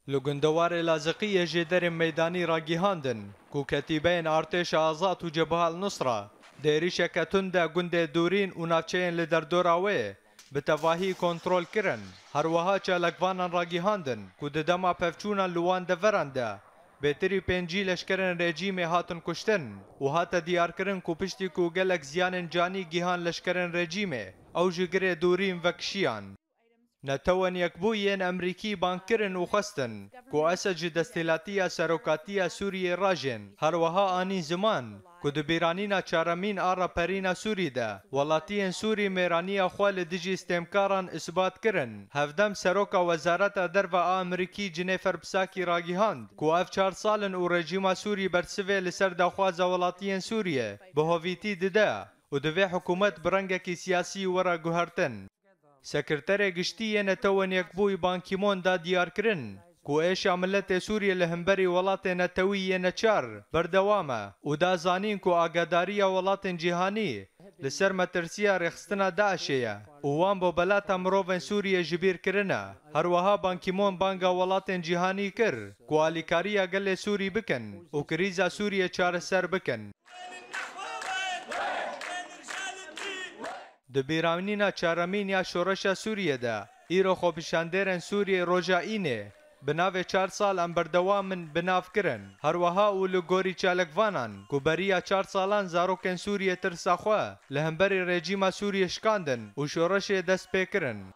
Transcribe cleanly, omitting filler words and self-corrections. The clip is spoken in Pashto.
لگندوار لازقی جدر میدانی را گیهاندن کو کتیبین ارتش آزاد و جبهه النصره دیریش کتون ده گند دورین و نافچین لدردوراوه به تواهی کنترل کرن هر وها چالکوانان را گیهاندن کو دما پفچونا لوان دورنده بهتری پنجی لشکرن رژیم هاتن کشتن و هات دیار کرن کو پشتی کو گلک زیان جانی گیهان لشکرن رژیم او جگره دورین وکشیان نتوان یکبوین امریکی بانکرن و خستن کو اسج دستیلاتی سروکاتی سوریه راجن هر وها آنی زمان کو دبیرانینا چارمین آرا پرینا سوری ده ولاتین سوری میرانی خوال دیجی استمکاران اثبات کرن هفدم سروکا وزارت درو امریکی جنیفر بساکی راگیهاند کو اف 4 سالن و رژیم سوری برسوه لسر دخواز ولاتین سوریه به هویتی ده و دوی حکومت برنگکی سیاسی ورا گوهرتن سکرتر گشتی نتوان یکبوی بانکیمون دا دیار کرن کو ایش عملت سوریه لهمبری ولات نتوی نچار بردوامه و دا زانین کو آگاداری ولات جهانی لسر مترسیا رخستنا داعشیه و وان بو بلات مروفن سوریه جبیر کرنه هر وها بانکیمون بانگا ولات جهانی کر کو آلیکاریا گل سوری بکن و کریزا سوریه چار سر بکن دبیرانینا چارمین یا شورش سوریه ده ایرو خوبشاندرن سوریه روجائینه بناو 4 سال ام بردوامن بناف کرن هر وها و لگوری چالکوانان کو بریا 4 سالان زاروکن سوریه ترساخوا لهمبری رژیم سوریه شکاندن و شورش دست پیکرن